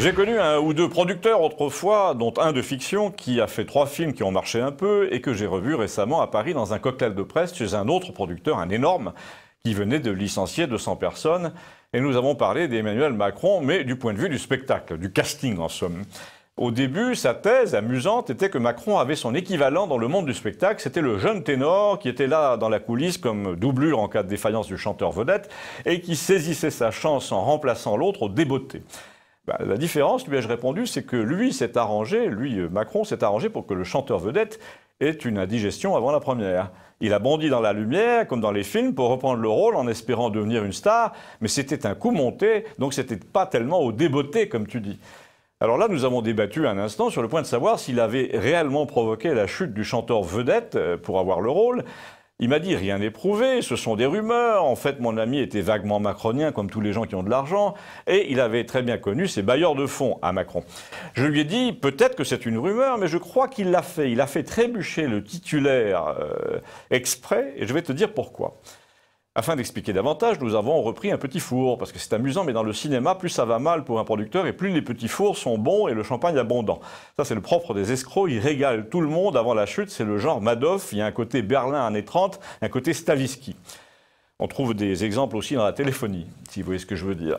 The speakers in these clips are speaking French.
J'ai connu un ou deux producteurs autrefois, dont un de fiction qui a fait 3 films qui ont marché un peu et que j'ai revu récemment à Paris dans un cocktail de presse chez un autre producteur, un énorme, qui venait de licencier 200 personnes. Et nous avons parlé d'Emmanuel Macron, mais du point de vue du spectacle, du casting en somme. Au début, sa thèse amusante était que Macron avait son équivalent dans le monde du spectacle. C'était le jeune ténor qui était là dans la coulisse comme doublure en cas de défaillance du chanteur vedette et qui saisissait sa chance en remplaçant l'autre au débeauté. La différence, lui ai-je répondu, c'est que lui s'est arrangé, Macron s'est arrangé pour que le chanteur vedette ait une indigestion avant la première. Il a bondi dans la lumière, comme dans les films, pour reprendre le rôle en espérant devenir une star, mais c'était un coup monté, donc c'était pas tellement au débeauté, comme tu dis. Alors là, nous avons débattu un instant sur le point de savoir s'il avait réellement provoqué la chute du chanteur vedette pour avoir le rôle. Il m'a dit « rien n'est prouvé, ce sont des rumeurs ». En fait, mon ami était vaguement macronien, comme tous les gens qui ont de l'argent, et il avait très bien connu ses bailleurs de fonds à Macron. Je lui ai dit « peut-être que c'est une rumeur, mais je crois qu'il l'a fait. Il a fait trébucher le titulaire exprès, et je vais te dire pourquoi ». Afin d'expliquer davantage, nous avons repris un petit four, parce que c'est amusant, mais dans le cinéma, plus ça va mal pour un producteur, et plus les petits fours sont bons et le champagne abondant. Ça, c'est le propre des escrocs, ils régalent tout le monde avant la chute, c'est le genre Madoff, il y a un côté Berlin années 30, un côté Stavisky. On trouve des exemples aussi dans la téléphonie, si vous voyez ce que je veux dire.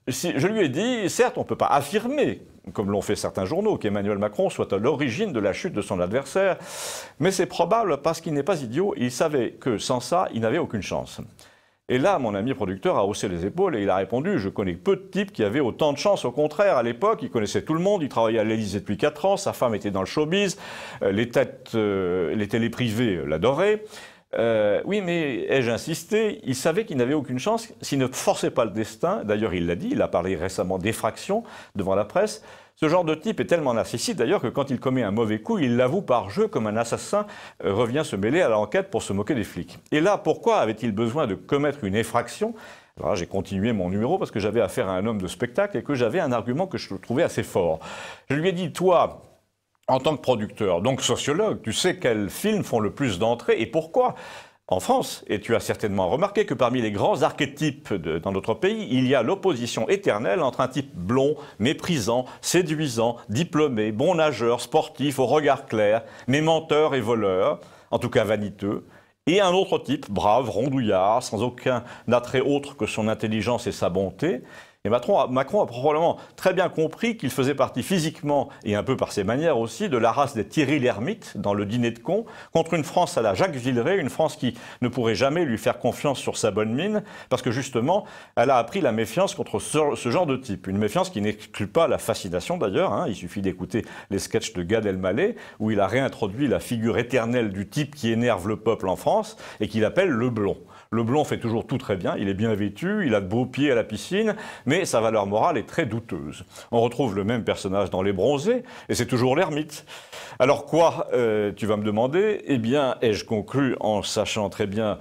Je lui ai dit, certes, on ne peut pas affirmer, comme l'ont fait certains journaux, qu'Emmanuel Macron soit à l'origine de la chute de son adversaire, mais c'est probable parce qu'il n'est pas idiot, il savait que sans ça, il n'avait aucune chance. Et là, mon ami producteur a haussé les épaules et il a répondu « je connais peu de types qui avaient autant de chance, au contraire, à l'époque, il connaissait tout le monde, il travaillait à l'Élysée depuis 4 ans, sa femme était dans le showbiz, les télés privées l'adoraient ». Oui, mais ai-je insisté, il savait qu'il n'avait aucune chance s'il ne forçait pas le destin. D'ailleurs, il l'a dit, il a parlé récemment d'effraction devant la presse. Ce genre de type est tellement narcissique d'ailleurs que quand il commet un mauvais coup, il l'avoue par jeu comme un assassin revient se mêler à l'enquête pour se moquer des flics. Et là, pourquoi avait-il besoin de commettre une effraction? Alors j'ai continué mon numéro parce que j'avais affaire à un homme de spectacle et que j'avais un argument que je trouvais assez fort. Je lui ai dit, toi, en tant que producteur, donc sociologue, tu sais quels films font le plus d'entrées et pourquoi en France? Et tu as certainement remarqué que parmi les grands archétypes dans notre pays, il y a l'opposition éternelle entre un type blond, méprisant, séduisant, diplômé, bon nageur, sportif, au regard clair, mais menteur et voleur, en tout cas vaniteux, et un autre type, brave, rondouillard, sans aucun attrait autre que son intelligence et sa bonté. Et Macron a probablement très bien compris qu'il faisait partie physiquement, et un peu par ses manières aussi, de la race des Thierry Lhermitte dans Le Dîner de cons, contre une France à la Jacques Villeray, une France qui ne pourrait jamais lui faire confiance sur sa bonne mine, parce que justement, elle a appris la méfiance contre ce genre de type. Une méfiance qui n'exclut pas la fascination d'ailleurs, hein. Il suffit d'écouter les sketchs de Gad Elmaleh, où il a réintroduit la figure éternelle du type qui énerve le peuple en France, et qu'il appelle le blond. Le blond fait toujours tout très bien, il est bien vêtu, il a de beaux pieds à la piscine, mais sa valeur morale est très douteuse. On retrouve le même personnage dans Les Bronzés, et c'est toujours l'ermite. Alors quoi, tu vas me demander? Eh bien, ai-je conclu en sachant très bien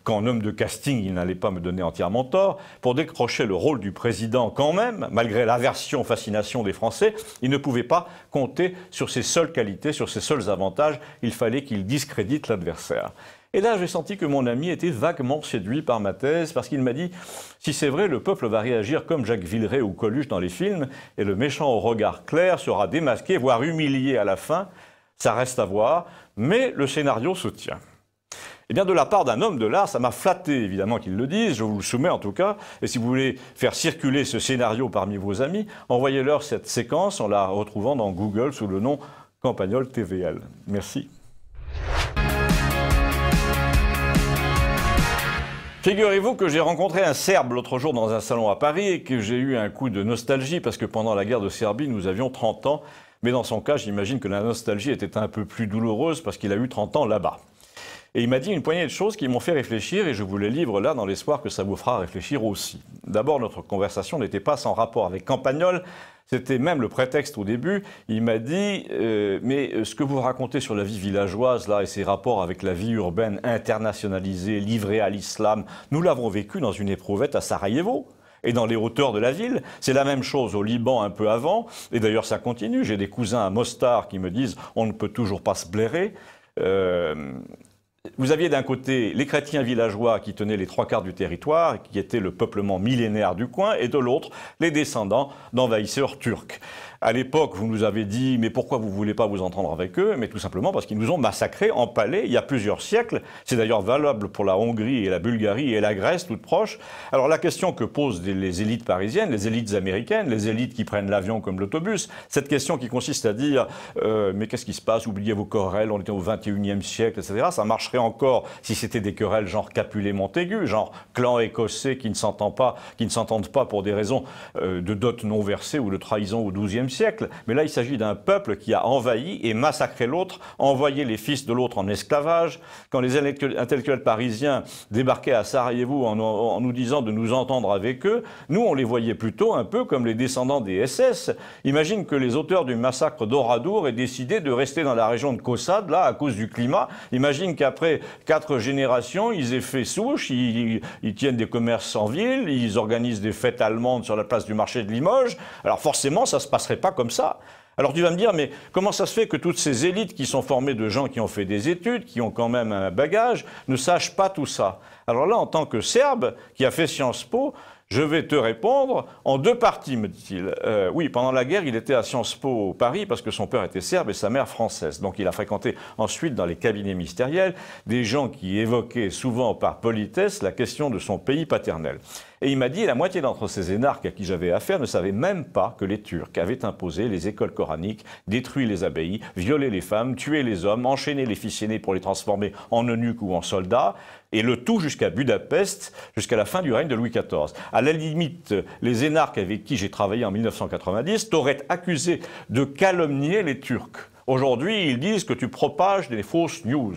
qu'en homme de casting, il n'allait pas me donner entièrement tort, pour décrocher le rôle du président quand même, malgré l'aversion, fascination des Français, il ne pouvait pas compter sur ses seules qualités, sur ses seuls avantages, il fallait qu'il discrédite l'adversaire. Et là, j'ai senti que mon ami était vaguement séduit par ma thèse, parce qu'il m'a dit « si c'est vrai, le peuple va réagir comme Jacques Villeray ou Coluche dans les films, et le méchant au regard clair sera démasqué, voire humilié à la fin. Ça reste à voir, mais le scénario se tient. » Eh bien, de la part d'un homme de l'art, ça m'a flatté, évidemment, qu'il le dise, je vous le soumets en tout cas, et si vous voulez faire circuler ce scénario parmi vos amis, envoyez-leur cette séquence en la retrouvant dans Google sous le nom Campagnol TVL. Merci. Figurez-vous que j'ai rencontré un Serbe l'autre jour dans un salon à Paris et que j'ai eu un coup de nostalgie parce que pendant la guerre de Serbie, nous avions 30 ans. Mais dans son cas, j'imagine que la nostalgie était un peu plus douloureuse parce qu'il a eu 30 ans là-bas. Et il m'a dit une poignée de choses qui m'ont fait réfléchir et je vous les livre là dans l'espoir que ça vous fera réfléchir aussi. D'abord, notre conversation n'était pas sans rapport avec Campagnol. C'était même le prétexte au début. Il m'a dit mais ce que vous racontez sur la vie villageoise là et ses rapports avec la vie urbaine internationalisée, livrée à l'islam, nous l'avons vécu dans une éprouvette à Sarajevo. Et dans les hauteurs de la ville, c'est la même chose au Liban un peu avant. Et d'ailleurs, ça continue. J'ai des cousins à Mostar qui me disent on ne peut toujours pas se blairer. Vous aviez d'un côté les chrétiens villageois qui tenaient les 3/4 du territoire, qui étaient le peuplement millénaire du coin, et de l'autre, les descendants d'envahisseurs turcs. À l'époque, vous nous avez dit, mais pourquoi vous ne voulez pas vous entendre avec eux? Mais tout simplement parce qu'ils nous ont massacrés, empalés, il y a plusieurs siècles. C'est d'ailleurs valable pour la Hongrie et la Bulgarie et la Grèce, toutes proches. Alors la question que posent les élites parisiennes, les élites américaines, les élites qui prennent l'avion comme l'autobus, cette question qui consiste à dire, mais qu'est-ce qui se passe? Oubliez vos querelles, on était au XXIe siècle, etc. Ça marcherait encore si c'était des querelles genre Capulet-Montaigu, genre clan écossais qui ne s'entendent pas pour des raisons de dot non versée ou de trahison au XIIe siècle. Mais là, il s'agit d'un peuple qui a envahi et massacré l'autre, envoyé les fils de l'autre en esclavage. Quand les intellectuels parisiens débarquaient à Sarajevo en nous disant de nous entendre avec eux, nous, on les voyait plutôt un peu comme les descendants des SS. Imagine que les auteurs du massacre d'Oradour aient décidé de rester dans la région de Caussade, là, à cause du climat. Imagine qu'après 4 générations, ils aient fait souche, ils tiennent des commerces en ville, ils organisent des fêtes allemandes sur la place du marché de Limoges. Alors forcément, ça ne se passerait pas comme ça. Alors tu vas me dire, mais comment ça se fait que toutes ces élites qui sont formées de gens qui ont fait des études, qui ont quand même un bagage, ne sachent pas tout ça? Alors là, en tant que Serbe qui a fait Sciences Po, je vais te répondre en 2 parties, me dit-il. Oui, pendant la guerre, il était à Sciences Po Paris parce que son père était serbe et sa mère française. Donc il a fréquenté ensuite dans les cabinets ministériels des gens qui évoquaient souvent par politesse la question de son pays paternel. Et il m'a dit, la moitié d'entre ces énarques à qui j'avais affaire ne savaient même pas que les Turcs avaient imposé les écoles coraniques, détruit les abbayes, violé les femmes, tué les hommes, enchaîné les fils aînés pour les transformer en eunuques ou en soldats, et le tout jusqu'à Budapest, jusqu'à la fin du règne de Louis XIV. À la limite, les énarques avec qui j'ai travaillé en 1990 t'auraient accusé de calomnier les Turcs. Aujourd'hui, ils disent que tu propages des fausses news.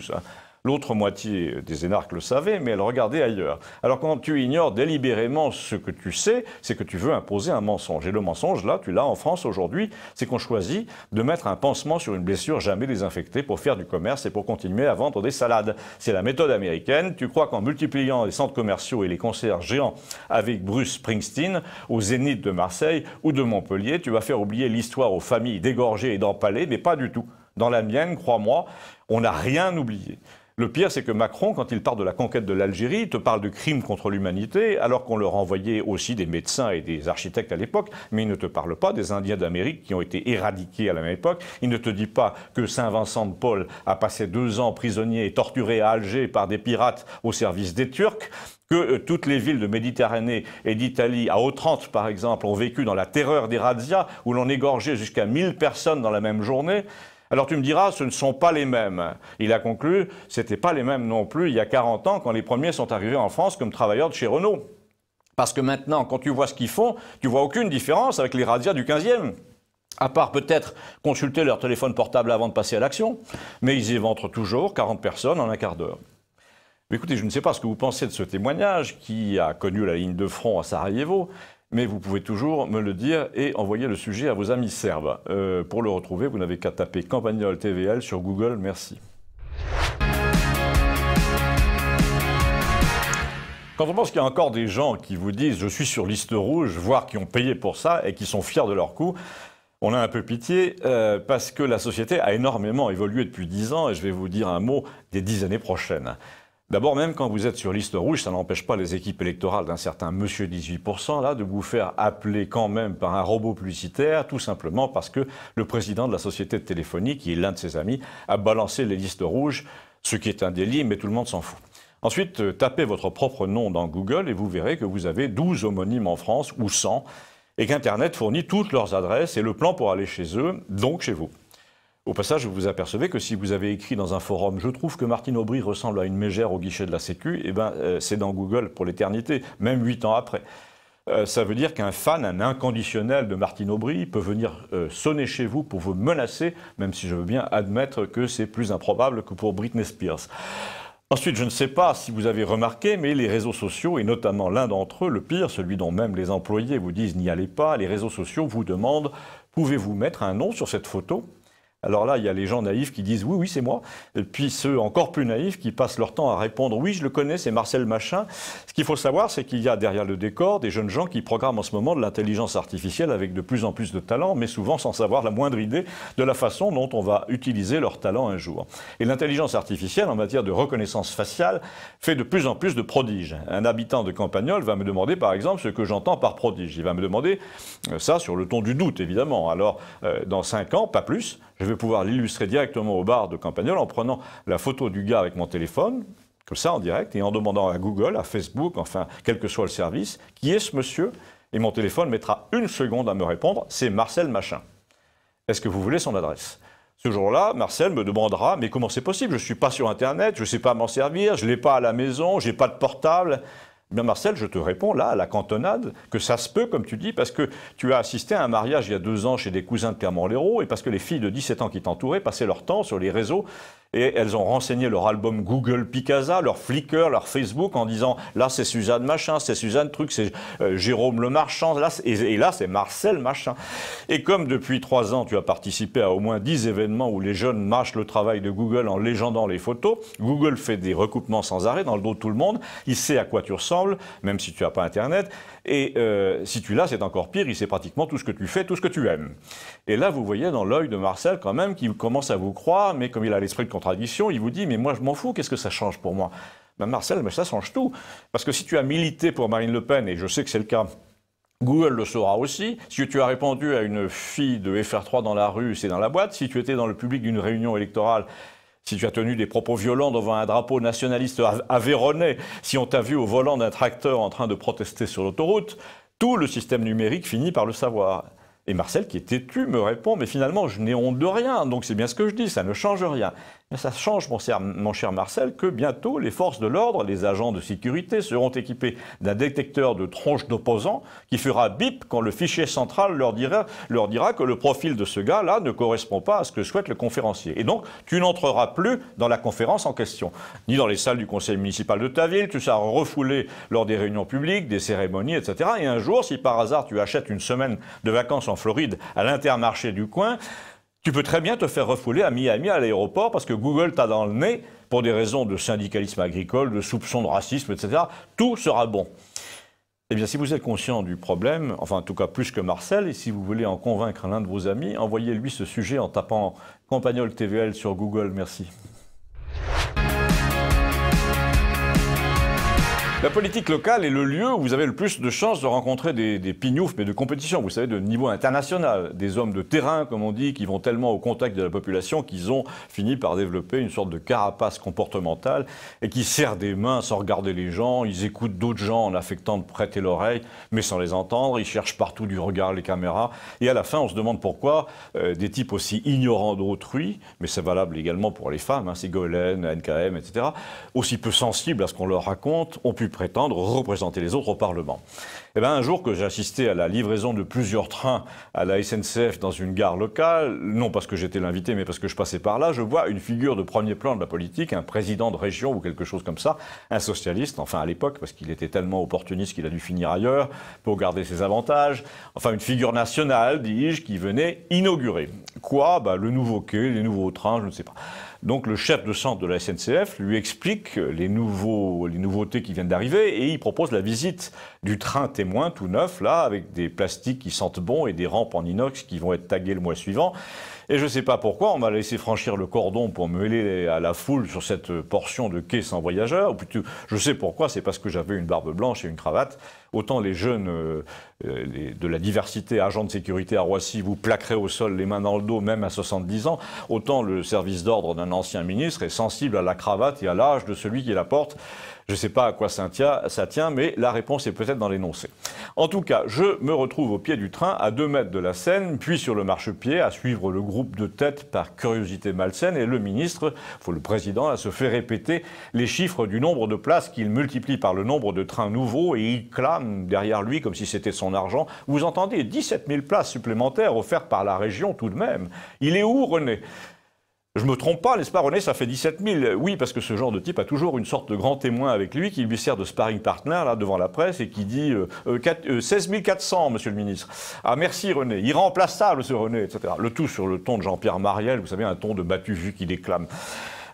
L'autre moitié des énarques le savait, mais elle regardait ailleurs. Alors quand tu ignores délibérément ce que tu sais, c'est que tu veux imposer un mensonge. Et le mensonge, là, tu l'as en France aujourd'hui, c'est qu'on choisit de mettre un pansement sur une blessure jamais désinfectée pour faire du commerce et pour continuer à vendre des salades. C'est la méthode américaine. Tu crois qu'en multipliant les centres commerciaux et les concerts géants avec Bruce Springsteen, au Zénith de Marseille ou de Montpellier, tu vas faire oublier l'histoire aux familles dégorgées et d'empalées, mais pas du tout. Dans la mienne, crois-moi, on n'a rien oublié. Le pire, c'est que Macron, quand il parle de la conquête de l'Algérie, te parle de crimes contre l'humanité, alors qu'on leur envoyait aussi des médecins et des architectes à l'époque, mais il ne te parle pas des Indiens d'Amérique qui ont été éradiqués à la même époque. Il ne te dit pas que Saint-Vincent de Paul a passé 2 ans prisonnier et torturé à Alger par des pirates au service des Turcs, que toutes les villes de Méditerranée et d'Italie, à Otrante par exemple, ont vécu dans la terreur des razzias, où l'on égorgeait jusqu'à 1000 personnes dans la même journée. Alors tu me diras, ce ne sont pas les mêmes. Il a conclu, ce n'étaient pas les mêmes non plus il y a 40 ans quand les premiers sont arrivés en France comme travailleurs de chez Renault. Parce que maintenant, quand tu vois ce qu'ils font, tu vois aucune différence avec les razzias du 15e. À part peut-être consulter leur téléphone portable avant de passer à l'action. Mais ils éventrent toujours 40 personnes en un quart d'heure. Écoutez, je ne sais pas ce que vous pensez de ce témoignage qui a connu la ligne de front à Sarajevo. Mais vous pouvez toujours me le dire et envoyer le sujet à vos amis serbes. Pour le retrouver, vous n'avez qu'à taper Campagnol TVL sur Google. Merci. Quand on pense qu'il y a encore des gens qui vous disent « je suis sur liste rouge », voire qui ont payé pour ça et qui sont fiers de leur coup, on a un peu pitié parce que la société a énormément évolué depuis 10 ans et je vais vous dire un mot des 10 années prochaines. D'abord, même quand vous êtes sur liste rouge, ça n'empêche pas les équipes électorales d'un certain monsieur 18% là, de vous faire appeler quand même par un robot publicitaire, tout simplement parce que le président de la société de téléphonie, qui est l'un de ses amis, a balancé les listes rouges, ce qui est un délit, mais tout le monde s'en fout. Ensuite, tapez votre propre nom dans Google et vous verrez que vous avez 12 homonymes en France, ou 100, et qu'Internet fournit toutes leurs adresses et le plan pour aller chez eux, donc chez vous. Au passage, vous vous apercevez que si vous avez écrit dans un forum « Je trouve que Martine Aubry ressemble à une mégère au guichet de la Sécu », eh ben, c'est dans Google pour l'éternité, même 8 ans après. Ça veut dire qu'un fan, un inconditionnel de Martine Aubry peut venir sonner chez vous pour vous menacer, même si je veux bien admettre que c'est plus improbable que pour Britney Spears. Ensuite, je ne sais pas si vous avez remarqué, mais les réseaux sociaux, et notamment l'un d'entre eux, le pire, celui dont même les employés vous disent « n'y allez pas », les réseaux sociaux vous demandent « pouvez-vous mettre un nom sur cette photo ?» Alors là, il y a les gens naïfs qui disent « oui, oui, c'est moi ». Et puis ceux encore plus naïfs qui passent leur temps à répondre « oui, je le connais, c'est Marcel Machin ». Ce qu'il faut savoir, c'est qu'il y a derrière le décor des jeunes gens qui programment en ce moment de l'intelligence artificielle avec de plus en plus de talent, mais souvent sans savoir la moindre idée de la façon dont on va utiliser leur talent un jour. Et l'intelligence artificielle, en matière de reconnaissance faciale, fait de plus en plus de prodiges. Un habitant de Campagnol va me demander, par exemple, ce que j'entends par prodige. Il va me demander ça sur le ton du doute, évidemment. Alors, dans 5 ans, pas plus, je vais pouvoir l'illustrer directement au bar de Campagnol en prenant la photo du gars avec mon téléphone, comme ça en direct, et en demandant à Google, à Facebook, enfin, quel que soit le service, qui est ce monsieur? Et mon téléphone mettra 1 seconde à me répondre, c'est Marcel Machin. Est-ce que vous voulez son adresse? Ce jour-là, Marcel me demandera, mais comment c'est possible? Je ne suis pas sur Internet, je ne sais pas m'en servir, je ne l'ai pas à la maison, je n'ai pas de portable. Bien Marcel, je te réponds là, à la cantonade, que ça se peut, comme tu dis, parce que tu as assisté à un mariage il y a 2 ans chez des cousins de Clermont-Lérault, et parce que les filles de 17 ans qui t'entouraient passaient leur temps sur les réseaux, et elles ont renseigné leur album Google Picasa, leur Flickr, leur Facebook, en disant « là c'est Suzanne Machin, c'est Suzanne Truc, c'est Jérôme Le Marchand, là, et là c'est Marcel Machin ». Et comme depuis 3 ans tu as participé à au moins 10 événements où les jeunes mâchent le travail de Google en légendant les photos, Google fait des recoupements sans arrêt dans le dos de tout le monde, il sait à quoi tu ressembles, même si tu n'as pas Internet, et si tu l'as, c'est encore pire, il sait pratiquement tout ce que tu fais, tout ce que tu aimes. Et là, vous voyez dans l'œil de Marcel quand même, qui commence à vous croire, mais comme il a l'esprit de contradiction, il vous dit « mais moi je m'en fous, qu'est-ce que ça change pour moi ?» Ben Marcel, mais ça change tout, parce que si tu as milité pour Marine Le Pen, et je sais que c'est le cas, Google le saura aussi. Si tu as répondu à une fille de FR3 dans la rue, c'est dans la boîte. Si tu étais dans le public d'une réunion électorale, si tu as tenu des propos violents devant un drapeau nationaliste aveyronnais, si on t'a vu au volant d'un tracteur en train de protester sur l'autoroute, tout le système numérique finit par le savoir. Et Marcel, qui est têtu, me répond « mais finalement, je n'ai honte de rien, donc c'est bien ce que je dis, ça ne change rien ». Mais ça change, mon cher Marcel, que bientôt, les forces de l'ordre, les agents de sécurité seront équipés d'un détecteur de tronches d'opposants qui fera bip quand le fichier central leur dira que le profil de ce gars-là ne correspond pas à ce que souhaite le conférencier. Et donc, tu n'entreras plus dans la conférence en question, ni dans les salles du conseil municipal de ta ville, tu seras refoulé lors des réunions publiques, des cérémonies, etc. Et un jour, si par hasard tu achètes une semaine de vacances en Floride à l'Intermarché du coin, tu peux très bien te faire refouler à Miami à l'aéroport parce que Google t'a dans le nez pour des raisons de syndicalisme agricole, de soupçons de racisme, etc. Tout sera bon. Eh bien, si vous êtes conscient du problème, enfin en tout cas plus que Marcel, et si vous voulez en convaincre l'un de vos amis, envoyez-lui ce sujet en tapant Campagnol TVL sur Google. Merci. La politique locale est le lieu où vous avez le plus de chances de rencontrer des pignoufs, mais de compétition, vous savez, de niveau international. Des hommes de terrain, comme on dit, qui vont tellement au contact de la population qu'ils ont fini par développer une sorte de carapace comportementale et qui serrent des mains sans regarder les gens. Ils écoutent d'autres gens en affectant de prêter l'oreille, mais sans les entendre. Ils cherchent partout du regard les caméras. Et à la fin, on se demande pourquoi des types aussi ignorants d'autrui, mais c'est valable également pour les femmes, Ségolène, NKM, etc., aussi peu sensibles à ce qu'on leur raconte, ont pu prétendre représenter les autres au Parlement. Eh bien, un jour que j'ai assisté à la livraison de plusieurs trains à la SNCF dans une gare locale, non parce que j'étais l'invité, mais parce que je passais par là, je vois une figure de premier plan de la politique, un président de région ou quelque chose comme ça, un socialiste, enfin à l'époque, parce qu'il était tellement opportuniste qu'il a dû finir ailleurs pour garder ses avantages, enfin une figure nationale, dis-je, qui venait inaugurer. Quoi? Le nouveau quai, les nouveaux trains, je ne sais pas. Donc le chef de centre de la SNCF lui explique les nouveautés qui viennent d'arriver et il propose la visite du train témoin tout neuf, là, avec des plastiques qui sentent bon et des rampes en inox qui vont être taguées le mois suivant. Et je ne sais pas pourquoi, on m'a laissé franchir le cordon pour me mêler à la foule sur cette portion de quai sans voyageurs. Ou plutôt, je sais pourquoi, c'est parce que j'avais une barbe blanche et une cravate. Autant les jeunes de la diversité agents de sécurité à Roissy vous plaqueraient au sol les mains dans le dos, même à 70 ans, autant le service d'ordre d'un ancien ministre est sensible à la cravate et à l'âge de celui qui la porte. Je ne sais pas à quoi ça tient, mais la réponse est peut-être dans l'énoncé. En tout cas, je me retrouve au pied du train, à 2 mètres de la Seine, puis sur le marchepied, à suivre le groupe de tête par curiosité malsaine, et le ministre, le président, se fait répéter les chiffres du nombre de places qu'il multiplie par le nombre de trains nouveaux, et il clame derrière lui comme si c'était son argent. Vous entendez, 17 000 places supplémentaires offertes par la région tout de même. Il est où, René ? Je me trompe pas, n'est-ce pas René, ça fait 17 000. Oui, parce que ce genre de type a toujours une sorte de grand témoin avec lui qui lui sert de sparring partner là, devant la presse et qui dit 16 400, monsieur le ministre. Ah merci René, irremplaçable ce René, etc. Le tout sur le ton de Jean-Pierre Mariel, vous savez, un ton de battu-vu qui déclame.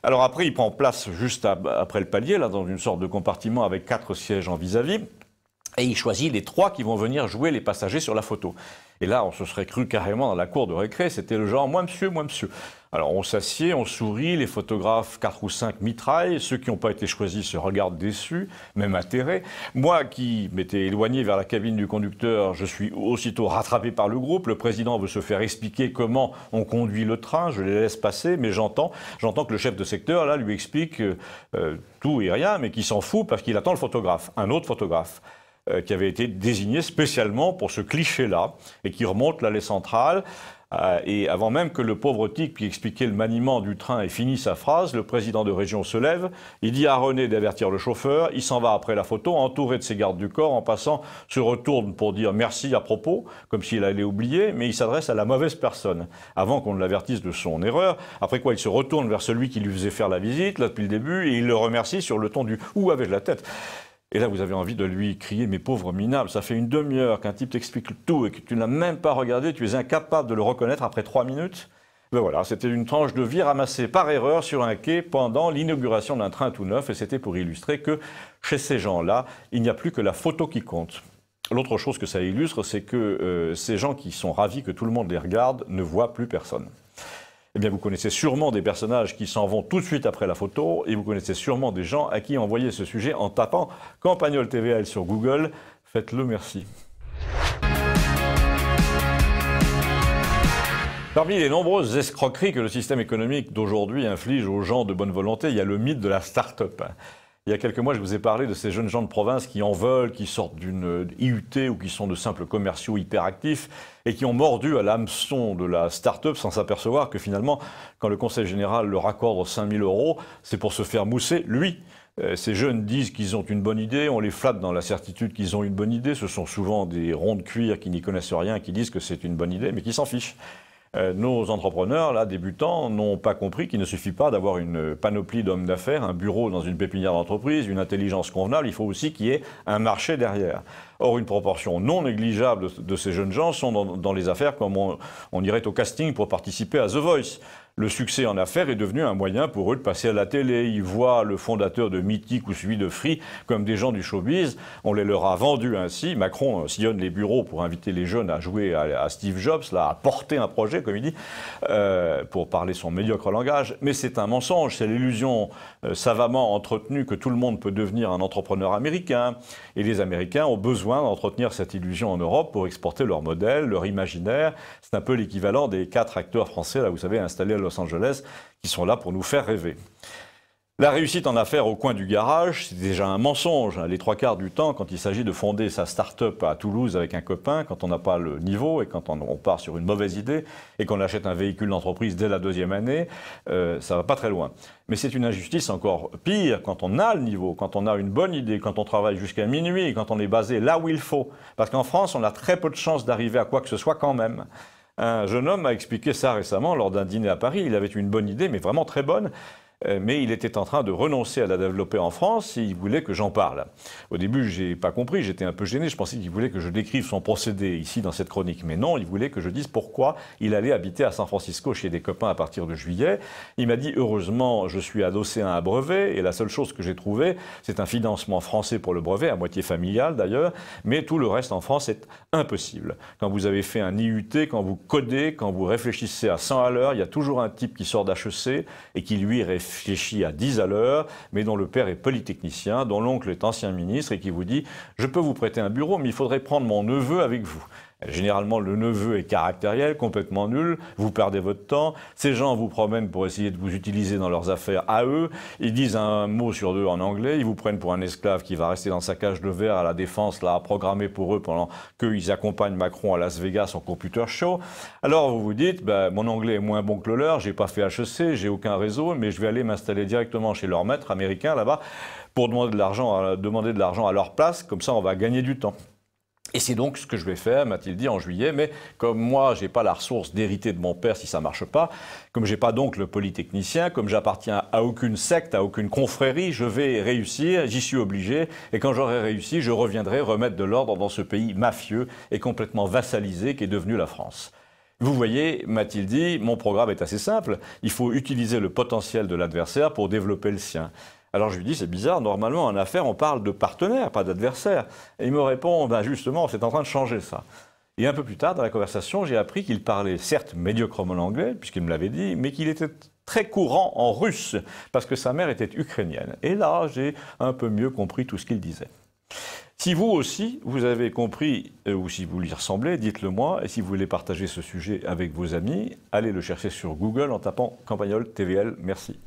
Alors après, il prend place juste après le palier, là, dans une sorte de compartiment avec 4 sièges en vis-à-vis. Et il choisit les 3 qui vont venir jouer les passagers sur la photo. Et là, on se serait cru carrément dans la cour de récré, c'était le genre « moi monsieur, moi monsieur ». Alors on s'assied, on sourit, les photographes 4 ou 5 mitraillent, ceux qui n'ont pas été choisis se regardent déçus, même atterrés. Moi qui m'étais éloigné vers la cabine du conducteur, je suis aussitôt rattrapé par le groupe. Le président veut se faire expliquer comment on conduit le train, je les laisse passer, mais j'entends que le chef de secteur là lui explique tout et rien, mais qu'il s'en fout parce qu'il attend le photographe, un autre photographe. Qui avait été désigné spécialement pour ce cliché-là, et qui remonte l'allée centrale. Et avant même que le pauvre type qui expliquait le maniement du train ait fini sa phrase, le président de région se lève, il dit à René d'avertir le chauffeur, il s'en va après la photo, entouré de ses gardes du corps, en passant, se retourne pour dire merci à propos, comme s'il allait oublier, mais il s'adresse à la mauvaise personne, avant qu'on ne l'avertisse de son erreur, après quoi il se retourne vers celui qui lui faisait faire la visite, là depuis le début, et il le remercie sur le ton du « ou avec la tête ». Et là, vous avez envie de lui crier « Mais pauvre minable, ça fait une demi-heure qu'un type t'explique tout et que tu n'as même pas regardé, tu es incapable de le reconnaître après 3 minutes ?» Ben voilà, c'était une tranche de vie ramassée par erreur sur un quai pendant l'inauguration d'un train tout neuf, et c'était pour illustrer que chez ces gens-là, il n'y a plus que la photo qui compte. L'autre chose que ça illustre, c'est que ces gens qui sont ravis que tout le monde les regarde ne voient plus personne. Eh bien, vous connaissez sûrement des personnages qui s'en vont tout de suite après la photo, et vous connaissez sûrement des gens à qui envoyer ce sujet en tapant Campagnol TVL sur Google. Faites-le, merci. Parmi les nombreuses escroqueries que le système économique d'aujourd'hui inflige aux gens de bonne volonté, il y a le mythe de la start-up. Il y a quelques mois, je vous ai parlé de ces jeunes gens de province qui en veulent, qui sortent d'une IUT ou qui sont de simples commerciaux hyperactifs et qui ont mordu à l'hameçon de la start-up sans s'apercevoir que finalement, quand le Conseil général leur accorde 5 000 €, c'est pour se faire mousser, lui. Ces jeunes disent qu'ils ont une bonne idée, on les flatte dans la certitude qu'ils ont une bonne idée. Ce sont souvent des ronds de cuir qui n'y connaissent rien, qui disent que c'est une bonne idée, mais qui s'en fichent. Nos entrepreneurs, là, débutants, n'ont pas compris qu'il ne suffit pas d'avoir une panoplie d'hommes d'affaires, un bureau dans une pépinière d'entreprise, une intelligence convenable, il faut aussi qu'il y ait un marché derrière. Or, une proportion non négligeable de ces jeunes gens sont dans les affaires comme on irait au casting pour participer à The Voice. Le succès en affaires est devenu un moyen pour eux de passer à la télé. Ils voient le fondateur de Mythique ou celui de Free comme des gens du showbiz. On les leur a vendus ainsi. Macron sillonne les bureaux pour inviter les jeunes à jouer à Steve Jobs, là, à porter un projet, comme il dit, pour parler son médiocre langage. Mais c'est un mensonge, c'est l'illusion savamment entretenue que tout le monde peut devenir un entrepreneur américain. Et les Américains ont besoin d'entretenir cette illusion en Europe pour exporter leur modèle, leur imaginaire. C'est un peu l'équivalent des 4 acteurs français, là, vous savez, installés à Los Angeles, qui sont là pour nous faire rêver. La réussite en affaires au coin du garage, c'est déjà un mensonge. Les 3/4 du temps, quand il s'agit de fonder sa start-up à Toulouse avec un copain, quand on n'a pas le niveau et quand on part sur une mauvaise idée et qu'on achète un véhicule d'entreprise dès la 2e année, ça va pas très loin. Mais c'est une injustice encore pire quand on a le niveau, quand on a une bonne idée, quand on travaille jusqu'à minuit, quand on est basé là où il faut. Parce qu'en France, on a très peu de chances d'arriver à quoi que ce soit quand même. Un jeune homme m'a expliqué ça récemment lors d'un dîner à Paris. Il avait une bonne idée, mais vraiment très bonne. Mais il était en train de renoncer à la développer en France et il voulait que j'en parle. Au début, je n'ai pas compris, j'étais un peu gêné. Je pensais qu'il voulait que je décrive son procédé ici dans cette chronique. Mais non, il voulait que je dise pourquoi il allait habiter à San Francisco chez des copains à partir de juillet. Il m'a dit, heureusement, je suis adossé à un brevet et la seule chose que j'ai trouvée, c'est un financement français pour le brevet, à moitié familial d'ailleurs. Mais tout le reste en France est impossible. Quand vous avez fait un IUT, quand vous codez, quand vous réfléchissez à 100 à l'heure, il y a toujours un type qui sort d'HEC et qui lui réfléchit à 10 à l'heure, mais dont le père est polytechnicien, dont l'oncle est ancien ministre et qui vous dit « Je peux vous prêter un bureau, mais il faudrait prendre mon neveu avec vous ». Généralement, le neveu est caractériel, complètement nul, vous perdez votre temps, ces gens vous promènent pour essayer de vous utiliser dans leurs affaires à eux, ils disent un mot sur 2 en anglais, ils vous prennent pour un esclave qui va rester dans sa cage de verre à la Défense, là, à programmer pour eux pendant qu'ils accompagnent Macron à Las Vegas en computer show. Alors vous vous dites, mon anglais est moins bon que le leur, j'ai pas fait HEC, j'ai aucun réseau, mais je vais aller m'installer directement chez leur maître américain là-bas pour demander de l'argent à leur place, comme ça on va gagner du temps. Et c'est donc ce que je vais faire, m'a-t-il dit en juillet, mais comme moi, je n'ai pas la ressource d'hériter de mon père si ça ne marche pas, comme je n'ai pas donc le polytechnicien, comme j'appartiens à aucune secte, à aucune confrérie, je vais réussir, j'y suis obligé, et quand j'aurai réussi, je reviendrai remettre de l'ordre dans ce pays mafieux et complètement vassalisé qu'est devenu la France. Vous voyez, m'a-t-il dit, mon programme est assez simple, il faut utiliser le potentiel de l'adversaire pour développer le sien. Alors je lui dis, c'est bizarre, normalement en affaires on parle de partenaire, pas d'adversaire. Et il me répond, ben justement, c'est en train de changer ça. Et un peu plus tard dans la conversation, j'ai appris qu'il parlait certes médiocrement l'anglais, puisqu'il me l'avait dit, mais qu'il était très courant en russe, parce que sa mère était ukrainienne. Et là, j'ai un peu mieux compris tout ce qu'il disait. Si vous aussi, vous avez compris, ou si vous lui ressemblez, dites-le moi. Et si vous voulez partager ce sujet avec vos amis, allez le chercher sur Google en tapant Campagnol TVL. Merci.